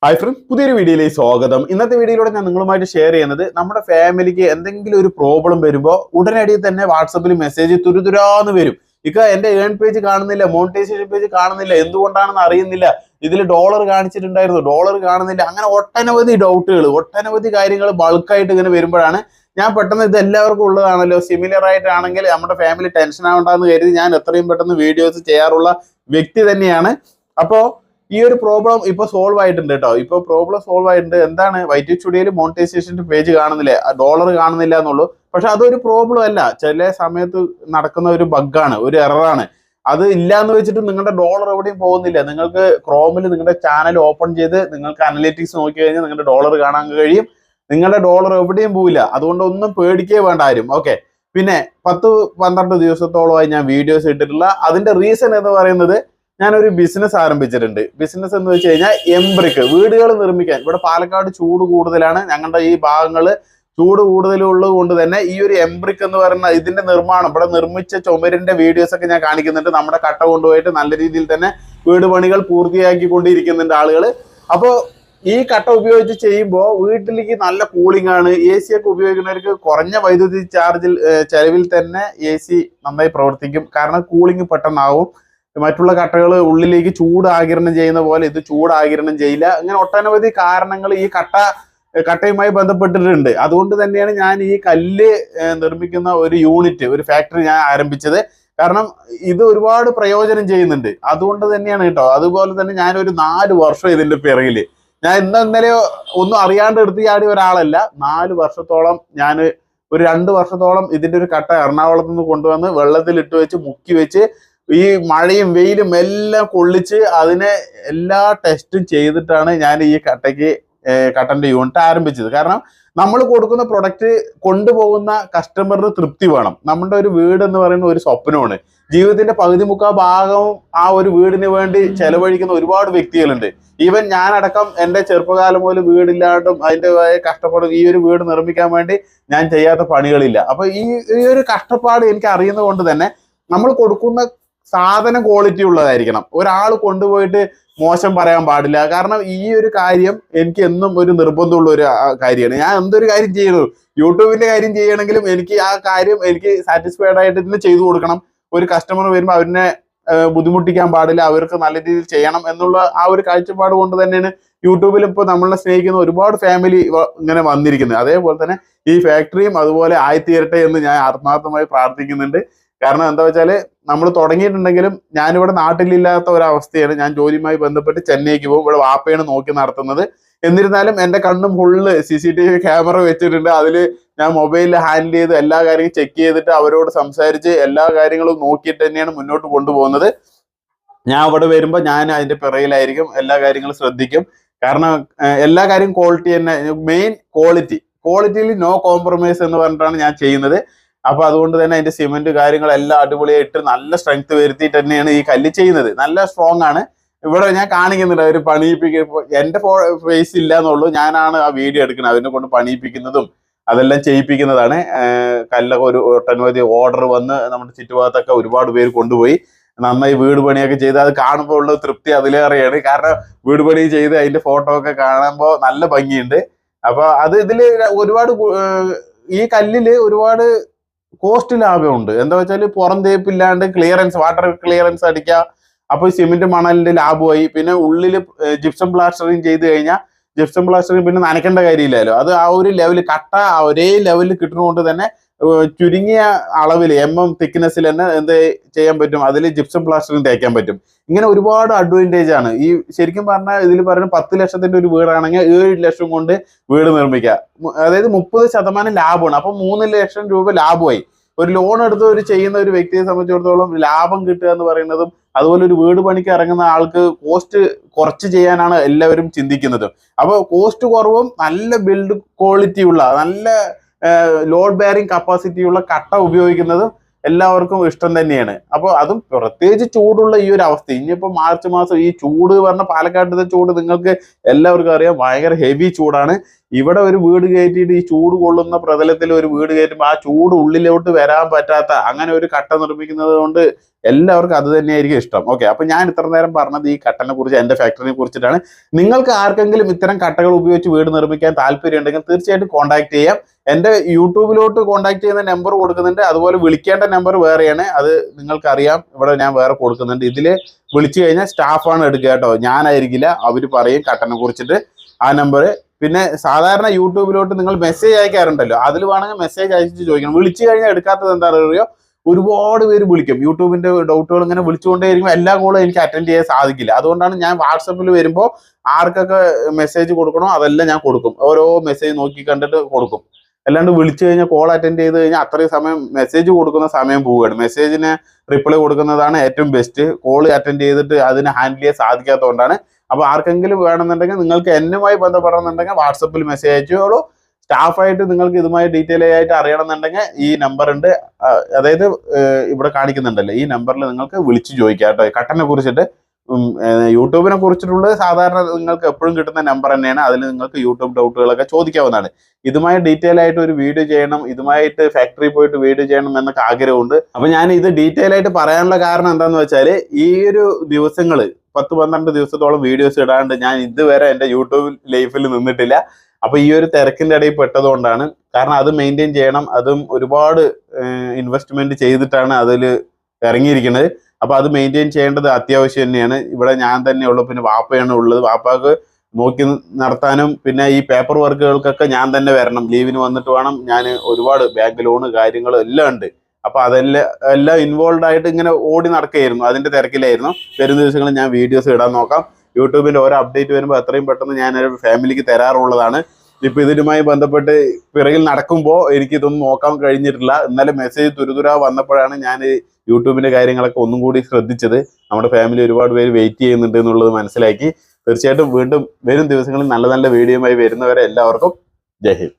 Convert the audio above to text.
Hi friends, പുതിയൊരു വീഡിയോയിലേക്ക് സ്വാഗതം. ഇന്നത്തെ വീഡിയോയിലൂടെ ഞാൻ നിങ്ങളുമായിട്ട് ഷെയർ ചെയ്യുന്നത് നമ്മുടെ ഫാമിലിക്ക് എന്തെങ്കിലും ഒരു പ്രോബ്ലം വരുമ്പോൾ ഉടനടി തന്നെ വാട്സപ്പിൽ മെസ്സേജ് തുരുതുരാന്ന് വരും. എന്റെ ഏൺ പേജ് കാണുന്നില്ല, മോണിറ്റൈസേഷൻ പേജ് കാണുന്നില്ല, എന്തുകൊണ്ടാണെന്ന് അറിയുന്നില്ല, ഇതിൽ ഡോളർ കാണിച്ചിട്ടുണ്ടായിരുന്നു, ഡോളർ കാണുന്നില്ല, അങ്ങനെ ഒട്ടനവധി ഡൗട്ടുകൾ, ഒട്ടനവധി കാര്യങ്ങൾ ബൾക്കായിട്ട് ഇങ്ങനെ വരുമ്പോഴാണ് ഞാൻ പെട്ടെന്ന് ഇത് എല്ലാവർക്കും ഉള്ളതാണല്ലോ, സിമിലർ ആയിട്ടാണെങ്കിൽ നമ്മുടെ ഫാമിലി ടെൻഷൻ ആവണ്ടെന്ന് കരുതി ഞാൻ എത്രയും പെട്ടെന്ന് വീഡിയോസ് ചെയ്യാറുള്ള വ്യക്തി തന്നെയാണ്. അപ്പോൾ ഈ ഒരു പ്രോബ്ലം ഇപ്പൊ സോൾവ് ആയിട്ടുണ്ട് കേട്ടോ. ഇപ്പൊ പ്രോബ്ലം സോൾവ് ആയിട്ടുണ്ട്. എന്താണ്, വൈറ്റ് സ്റ്റുഡിയോയിൽ മോണിറ്റൈസേഷന്റെ പേജ് കാണുന്നില്ല, ഡോളർ കാണുന്നില്ല എന്നുള്ളൂ. പക്ഷെ അതൊരു പ്രോബ്ലം അല്ല, ചില സമയത്ത് നടക്കുന്ന ഒരു ബഗ്ഗാണ്, ഒരു എററാണ്. അത് ഇല്ലാന്ന് വെച്ചിട്ട് നിങ്ങളുടെ ഡോളർ എവിടെയും പോകുന്നില്ല. നിങ്ങൾക്ക് ക്രോമിൽ നിങ്ങളുടെ ചാനൽ ഓപ്പൺ ചെയ്ത് നിങ്ങൾക്ക് അനലിറ്റിക്സ് നോക്കി കഴിഞ്ഞാൽ നിങ്ങളുടെ ഡോളർ കാണാൻ കഴിയും. നിങ്ങളുടെ ഡോളർ എവിടെയും പോവില്ല. അതുകൊണ്ട് ഒന്നും പേടിക്കേ വേണ്ട ആരും. ഓക്കെ, പിന്നെ 10-12 ദിവസത്തോളമായി ഞാൻ വീഡിയോസ് ഇട്ടിട്ടില്ല. അതിന്റെ റീസൺ എന്ന് പറയുന്നത്, ഞാനൊരു ബിസിനസ് ആരംഭിച്ചിട്ടുണ്ട്. ബിസിനസ് എന്ന് വെച്ച് കഴിഞ്ഞാൽ എംബ്രിക്ക്, വീടുകൾ നിർമ്മിക്കാൻ. ഇവിടെ പാലക്കാട് ചൂട് കൂടുതലാണ്, ഞങ്ങളുടെ ഈ ഭാഗങ്ങള് ചൂട് കൂടുതലുള്ളത് കൊണ്ട് തന്നെ ഈ ഒരു എംബ്രിക്ക് എന്ന് പറയുന്ന ഇതിന്റെ നിർമ്മാണം, ഇവിടെ നിർമ്മിച്ച ചുമരിന്റെ വീഡിയോസ് ഒക്കെ ഞാൻ കാണിക്കുന്നുണ്ട്. നമ്മുടെ കട്ട കൊണ്ടുപോയിട്ട് നല്ല രീതിയിൽ തന്നെ വീട് പണികൾ പൂർത്തിയാക്കിക്കൊണ്ടിരിക്കുന്നുണ്ട് ആളുകൾ. അപ്പോൾ ഈ കട്ട ഉപയോഗിച്ച് ചെയ്യുമ്പോൾ വീട്ടിലേക്ക് നല്ല കൂളിംഗ് ആണ്. AC ഒക്കെ ഉപയോഗിക്കുന്നവർക്ക് കുറഞ്ഞ വൈദ്യുതി ചാർജിൽ ചെലവിൽ തന്നെ AC നന്നായി പ്രവർത്തിക്കും. കാരണം കൂളിംഗ് പെട്ടെന്നാവും. മറ്റുള്ള കട്ടകൾ ഉള്ളിലേക്ക് ചൂട് ആഗിരണം ചെയ്യുന്ന പോലെ ഇത് ചൂട് ആഗിരണം ചെയ്യില്ല. അങ്ങനെ ഒട്ടനവധി കാരണങ്ങൾ ഈ കട്ടയുമായി ബന്ധപ്പെട്ടിട്ടുണ്ട്. അതുകൊണ്ട് തന്നെയാണ് ഞാൻ ഈ കല്ല് നിർമ്മിക്കുന്ന ഒരു യൂണിറ്റ്, ഒരു ഫാക്ടറി ഞാൻ ആരംഭിച്ചത്. കാരണം ഇത് ഒരുപാട് പ്രയോജനം ചെയ്യുന്നുണ്ട്. അതുകൊണ്ട് തന്നെയാണ് കേട്ടോ. അതുപോലെ തന്നെ ഞാനൊരു 4 വർഷം ഇതിന്റെ പിറകില്, ഞാൻ ഇന്നലെ ഒന്നും അറിയാണ്ട് എടുത്ത് ചാടിയ ഒരാളല്ല. 4 വർഷത്തോളം ഞാൻ, ഒരു 2 വർഷത്തോളം ഇതിന്റെ ഒരു കട്ട എറണാകുളത്ത് നിന്ന് കൊണ്ടുവന്ന് വെള്ളത്തിൽ ഇട്ട് വെച്ച് മുക്കി വെച്ച് ഈ മഴയും വെയിലും എല്ലാം കൊള്ളിച്ച് അതിനെ എല്ലാ ടെസ്റ്റും ചെയ്തിട്ടാണ് ഞാൻ ഈ കട്ടന്റെ യൂണിറ്റ് ആരംഭിച്ചത്. കാരണം നമ്മൾ കൊടുക്കുന്ന പ്രൊഡക്റ്റ് കൊണ്ടുപോകുന്ന കസ്റ്റമറിന് തൃപ്തി വേണം. നമ്മുടെ ഒരു വീട് എന്ന് പറയുന്ന ഒരു സ്വപ്നമാണ്. ജീവിതത്തിന്റെ പകുതി മുക്കാൽ ഭാഗവും ആ ഒരു വീടിന് വേണ്ടി ചെലവഴിക്കുന്ന ഒരുപാട് വ്യക്തികളുണ്ട്. ഈവൻ ഞാനടക്കം എൻ്റെ ചെറുപ്പകാലം മുതൽ വീടില്ലാണ്ടും അതിൻ്റെ കഷ്ടപ്പാടും ഈ ഒരു വീട് നിർമ്മിക്കാൻ വേണ്ടി ഞാൻ ചെയ്യാത്ത പണികളില്ല. അപ്പൊ ഈ ഒരു കഷ്ടപ്പാട് എനിക്ക് അറിയുന്നത് കൊണ്ട് തന്നെ നമ്മൾ കൊടുക്കുന്ന സാധനം ക്വാളിറ്റി ഉള്ളതായിരിക്കണം. ഒരാൾ കൊണ്ടുപോയിട്ട് മോശം പറയാൻ പാടില്ല. കാരണം ഈ ഒരു കാര്യം എനിക്ക് എന്നും ഒരു നിർബന്ധമുള്ള ഒരു കാര്യമാണ്. ഞാൻ എന്തൊരു കാര്യം ചെയ്യുന്നു, യൂട്യൂബിന്റെ കാര്യം ചെയ്യണമെങ്കിലും എനിക്ക് ആ കാര്യം എനിക്ക് സാറ്റിസ്ഫൈഡ് ആയിട്ട് തന്നെ ചെയ്തു കൊടുക്കണം. ഒരു കസ്റ്റമർ വരുമ്പോൾ അവരെ ബുദ്ധിമുട്ടിക്കാൻ പാടില്ല, അവർക്ക് നല്ല രീതിയിൽ ചെയ്യണം എന്നുള്ള ആ ഒരു കാഴ്ചപ്പാട് കൊണ്ട് തന്നെയാണ് യൂട്യൂബിൽ ഇപ്പോൾ നമ്മളെ സ്നേഹിക്കുന്ന ഒരുപാട് ഫാമിലി ഇങ്ങനെ വന്നിരിക്കുന്നത്. അതേപോലെ തന്നെ ഈ ഫാക്ടറിയും അതുപോലെ ആയിത്തീരട്ടെ എന്ന് ഞാൻ ആത്മാർത്ഥമായി പ്രാർത്ഥിക്കുന്നുണ്ട്. കാരണം എന്താ വെച്ചാൽ, നമ്മൾ തുടങ്ങിയിട്ടുണ്ടെങ്കിലും ഞാനിവിടെ നാട്ടിലില്ലാത്ത ഒരവസ്ഥയാണ്. ഞാൻ ജോലിയുമായി ബന്ധപ്പെട്ട് ചെന്നൈക്ക് പോകും. ഇവിടെ വാപ്പയാണ് നോക്കി നടത്തുന്നത്. എന്നിരുന്നാലും എൻ്റെ കണ്ണും ഫുള്ള് CCTV ക്യാമറ വെച്ചിട്ടുണ്ട്. അതിൽ ഞാൻ മൊബൈലിൽ ഹാൻഡിൽ ചെയ്ത് എല്ലാ കാര്യങ്ങളും ചെക്ക് ചെയ്തിട്ട് അവരോട് സംസാരിച്ച് എല്ലാ കാര്യങ്ങളും നോക്കിയിട്ട് തന്നെയാണ് മുന്നോട്ട് കൊണ്ടുപോകുന്നത്. ഞാൻ അവിടെ വരുമ്പോൾ ഞാൻ അതിന്റെ പിറകിലായിരിക്കും, എല്ലാ കാര്യങ്ങളും ശ്രദ്ധിക്കും. കാരണം എല്ലാ കാര്യം ക്വാളിറ്റി തന്നെ, മെയിൻ ക്വാളിറ്റിയിൽ നോ കോംപ്രമൈസ് എന്ന് പറഞ്ഞിട്ടാണ് ഞാൻ ചെയ്യുന്നത്. അപ്പൊ അതുകൊണ്ട് തന്നെ അതിന്റെ സിമെന്റ് കാര്യങ്ങളെല്ലാം അടിപൊളിയായിട്ട് നല്ല സ്ട്രെങ്ത് വരുത്തിയിട്ട് തന്നെയാണ് ഈ കല്ല് ചെയ്യുന്നത്. നല്ല സ്ട്രോങ് ആണ്. ഇവിടെ ഞാൻ കാണിക്കുന്നുണ്ട് അവർ പണിയിപ്പിക്കുക. എന്റെ ഫേസ് ഇല്ല എന്നുള്ളൂ, ഞാനാണ് ആ വീഡിയോ എടുക്കുന്നത്. അവരെ കൊണ്ട് പണിയിപ്പിക്കുന്നതും അതെല്ലാം ചെയ്യിപ്പിക്കുന്നതാണ്. കല്ലൊക്കെ ഒട്ടനവധി ഓർഡർ വന്ന് നമ്മുടെ ചുറ്റുഭാഗത്തൊക്കെ ഒരുപാട് പേര് കൊണ്ടുപോയി നന്നായി വീട് പണിയൊക്കെ ചെയ്ത് അത് കാണുമ്പോൾ ഉള്ള തൃപ്തി അതിലേറെയാണ്. കാരണം വീട് പണി ചെയ്ത് അതിന്റെ ഫോട്ടോ ഒക്കെ കാണുമ്പോൾ നല്ല ഭംഗിയുണ്ട്. അപ്പൊ അത് ഇതില് ഒരുപാട് ഈ കല്ലില് ഒരുപാട് കോസ്റ്റ് ലാഭമുണ്ട്. എന്താ വെച്ചാൽ പുറം തേപ്പില്ലാണ്ട് വാട്ടർ ക്ലിയറൻസ് അടിക്കുക. അപ്പൊ സിമെന്റ് മണലിന്റെ ലാഭമായി. പിന്നെ ഉള്ളില് ജിപ്സം പ്ലാസ്റ്ററിങ് ചെയ്ത് കഴിഞ്ഞാൽ ജിപ്സം പ്ലാസ്റ്ററിങ് പിന്നെ നനയ്ക്കേണ്ട കാര്യമില്ലല്ലോ. അത് ആ ഒരു ലെവൽ കട്ട ഒരേ ലെവലിൽ കിട്ടുന്നതുകൊണ്ട് തന്നെ ചുരുങ്ങിയ അളവിൽ തിക്നെസ്സിൽ തന്നെ എന്ത് ചെയ്യാൻ പറ്റും, അതിൽ ജിപ്സം പ്ലാസ്റ്ററിങ് തേക്കാൻ പറ്റും. ഇങ്ങനെ ഒരുപാട് അഡ്വാൻറ്റേജ് ആണ്. ഈ ശരിക്കും പറഞ്ഞാൽ ഇതിൽ പറയുന്നത് 10 ലക്ഷത്തിന്റെ ഒരു വീടാണെങ്കിൽ 7 ലക്ഷം കൊണ്ട് വീട് നിർമ്മിക്കുക. അതായത് 30% ലാഭമാണ്. അപ്പൊ 3 ലക്ഷം രൂപ ലാഭമായി. ഒരു ലോൺ എടുത്ത് ചെയ്യുന്ന ഒരു വ്യക്തിയെ സംബന്ധിച്ചിടത്തോളം ലാഭം കിട്ടുക എന്ന് പറയുന്നതും, അതുപോലെ ഒരു വീട് പണിക്ക് ഇറങ്ങുന്ന ആൾക്ക് കോസ്റ്റ് കുറച്ച് ചെയ്യാനാണ് എല്ലാവരും ചിന്തിക്കുന്നത്. അപ്പോൾ കോസ്റ്റ് കുറവും നല്ല ബിൽഡ് ക്വാളിറ്റി ഉള്ള, നല്ല ലോഡ് ബെയറിംഗ് കപ്പാസിറ്റി ഉള്ള കട്ട ഉപയോഗിക്കുന്നതും എല്ലാവർക്കും ഇഷ്ടം തന്നെയാണ്. അപ്പോൾ അതും പ്രത്യേകിച്ച് ചൂടുള്ള ഈ ഒരു അവസ്ഥ, ഇനിയിപ്പോൾ മാർച്ച് മാസം ഈ ചൂട് പറഞ്ഞ പാലക്കാട്ടത്തെ ചൂട് നിങ്ങൾക്ക് എല്ലാവർക്കും അറിയാം, ഭയങ്കര ഹെവി ചൂടാണ്. ഇവിടെ ഒരു വീട് കയറ്റിയിട്ട് ഈ ചൂട് കൊള്ളുന്ന പ്രതലത്തിൽ ഒരു വീട് കയറ്റുമ്പോൾ ആ ചൂട് ഉള്ളിലോട്ട് വരാൻ പറ്റാത്ത അങ്ങനെ ഒരു കട്ട നിർമ്മിക്കുന്നത് കൊണ്ട് എല്ലാവർക്കും അത് തന്നെയായിരിക്കും ഇഷ്ടം. ഓക്കെ, അപ്പൊ ഞാൻ ഇത്ര നേരം പറഞ്ഞത് ഈ കട്ടനെ കുറിച്ച്, എന്റെ ഫാക്ടറിനെ കുറിച്ചിട്ടാണ്. നിങ്ങൾക്ക് ആർക്കെങ്കിലും ഇത്തരം കട്ടകൾ ഉപയോഗിച്ച് വീട് നിർമ്മിക്കാൻ താല്പര്യം ഉണ്ടെങ്കിൽ തീർച്ചയായിട്ടും കോൺടാക്ട് ചെയ്യാം. എന്റെ യൂട്യൂബിലോട്ട് കോൺടാക്ട് ചെയ്യുന്ന നമ്പർ കൊടുക്കുന്നുണ്ട്, അതുപോലെ വിളിക്കേണ്ട നമ്പർ വേറെയാണ്, അത് നിങ്ങൾക്കറിയാം, ഇവിടെ ഞാൻ വേറെ കൊടുക്കുന്നുണ്ട്. ഇതില് വിളിച്ചു കഴിഞ്ഞാൽ സ്റ്റാഫാണ് എടുക്കുക കേട്ടോ, ഞാനായിരിക്കില്ല. അവർ പറയും കട്ടനെ കുറിച്ചിട്ട് ആ നമ്പർ. പിന്നെ സാധാരണ യൂട്യൂബിലോട്ട് നിങ്ങൾ മെസ്സേജ് അയക്കാറുണ്ടല്ലോ, അതിൽ വേണമെങ്കിൽ മെസ്സേജ് അയച്ചിട്ട് ചോദിക്കണം. വിളിച്ചു കഴിഞ്ഞാൽ എടുക്കാത്തത് എന്താണെന്ന് അറിയോ, ഒരുപാട് പേര് വിളിക്കും. യൂട്യൂബിന്റെ ഡൗട്ടുകൾ ഇങ്ങനെ വിളിച്ചുകൊണ്ടേയിരിക്കും, എല്ലാ കോളും എനിക്ക് അറ്റൻഡ് ചെയ്യാൻ സാധിക്കില്ല. അതുകൊണ്ടാണ് ഞാൻ വാട്സപ്പിൽ വരുമ്പോൾ ആർക്കൊക്കെ മെസ്സേജ് കൊടുക്കണോ അതെല്ലാം ഞാൻ കൊടുക്കും, ഓരോ മെസ്സേജ് നോക്കി കണ്ടിട്ട് കൊടുക്കും. അല്ലാണ്ട് വിളിച്ചു കഴിഞ്ഞാൽ കോൾ അറ്റൻഡ് ചെയ്ത് കഴിഞ്ഞാൽ അത്രയും സമയം മെസ്സേജ് കൊടുക്കുന്ന സമയം പോവുകയാണ്. മെസ്സേജിന് റിപ്ലൈ കൊടുക്കുന്നതാണ് ഏറ്റവും ബെസ്റ്റ്. കോൾ അറ്റൻഡ് ചെയ്തിട്ട് അതിനെ ഹാൻഡിൽ ചെയ്യാൻ സാധിക്കാത്തതുകൊണ്ടാണ്. അപ്പോൾ ആർക്കെങ്കിലും വേണമെന്നുണ്ടെങ്കിൽ നിങ്ങൾക്ക് എന്നുമായി ബന്ധപ്പെടണമെന്നുണ്ടെങ്കിൽ വാട്സപ്പിൽ മെസ്സേജ് അയച്ചോളൂ. സ്റ്റാഫായിട്ട് നിങ്ങൾക്ക് ഇതുമായി ഡീറ്റെയിൽ ആയിട്ട് അറിയണമെന്നുണ്ടെങ്കിൽ ഈ നമ്പർ ഉണ്ട്, അതായത് ഇവിടെ കാണിക്കുന്നുണ്ടല്ലോ, ഈ നമ്പറിൽ നിങ്ങൾക്ക് വിളിച്ചു ചോദിക്കാം കേട്ടോ. കട്ടനെ കുറിച്ചിട്ട് യൂട്യൂബിനെ കുറിച്ചിട്ടുള്ളത് സാധാരണ നിങ്ങൾക്ക് എപ്പോഴും കിട്ടുന്ന നമ്പർ തന്നെയാണ്. അതിൽ നിങ്ങൾക്ക് യൂട്യൂബ് ഡൗട്ടുകളൊക്കെ ചോദിക്കാവുന്നതാണ്. ഇതുമായി ഡീറ്റെയിൽ ആയിട്ട് ഒരു വീഡിയോ ചെയ്യണം, ഇതുമായിട്ട് ഫാക്ടറി പോയിട്ട് വീഡിയോ ചെയ്യണം എന്നൊക്കെ ആഗ്രഹമുണ്ട്. അപ്പൊ ഞാൻ ഇത് ഡീറ്റെയിൽ ആയിട്ട് പറയാനുള്ള കാരണം എന്താന്ന് വെച്ചാൽ, ഈ ഒരു ദിവസങ്ങൾ 10-12 ദിവസത്തോളം വീഡിയോസ് ഇടാണ്ട് ഞാൻ ഇതുവരെ എൻ്റെ യൂട്യൂബ് ലൈഫിൽ നിന്നിട്ടില്ല. അപ്പൊ ഈ ഒരു തിരക്കിന്റെ ഇടയിൽ പെട്ടതുകൊണ്ടാണ്. കാരണം അത് മെയിൻറ്റെയിൻ ചെയ്യണം, അതും ഒരുപാട് ഇൻവെസ്റ്റ്മെന്റ് ചെയ്തിട്ടാണ് അതിൽ ഇറങ്ങിയിരിക്കുന്നത്. അപ്പൊ അത് മെയിൻറ്റെയിൻ ചെയ്യേണ്ടത് അത്യാവശ്യം തന്നെയാണ്. ഇവിടെ ഞാൻ തന്നെ ഉള്ളു, പിന്നെ വാപ്പയാണ് ഉള്ളത്. വാപ്പാക്ക് നോക്കി നടത്താനും പിന്നെ ഈ പേപ്പർ വർക്കുകൾക്കൊക്കെ ഞാൻ തന്നെ വരണം, ലീവിന് വന്നിട്ട് വേണം. ഞാൻ ഒരുപാട് ബാങ്ക് ലോണ് കാര്യങ്ങളും എല്ലാം ഉണ്ട്. അപ്പൊ എല്ലാം ഇൻവോൾവ് ആയിട്ട് ഇങ്ങനെ ഓടി നടക്കുകയായിരുന്നു, അതിന്റെ തിരക്കിലായിരുന്നു. വരുന്ന ദിവസങ്ങളിൽ ഞാൻ വീഡിയോസ് ഇടാൻ നോക്കാം. യൂട്യൂബിന്റെ ഓരോ അപ്ഡേറ്റ് വരുമ്പോൾ എത്രയും പെട്ടെന്ന് ഞാൻ ഫാമിലിക്ക് തരാറുള്ളതാണ്. ഇപ്പൊ ഇതിനുമായി ബന്ധപ്പെട്ട് പിറകിൽ നടക്കുമ്പോൾ എനിക്കിതൊന്നും നോക്കാൻ കഴിഞ്ഞിട്ടില്ല. ഇന്നലെ മെസ്സേജ് തുരുതുരാ വന്നപ്പോഴാണ് ഞാൻ യൂട്യൂബിന്റെ കാര്യങ്ങളൊക്കെ ഒന്നും കൂടി ശ്രദ്ധിച്ചത്. നമ്മുടെ ഫാമിലി ഒരുപാട് പേര് വെയിറ്റ് ചെയ്യുന്നുണ്ട് എന്നുള്ളത് മനസ്സിലാക്കി. തീർച്ചയായിട്ടും വീണ്ടും വരും ദിവസങ്ങളിൽ നല്ല നല്ല വീഡിയോയുമായി വരുന്നവരെ എല്ലാവർക്കും ജയ് ഹിന്ദ്.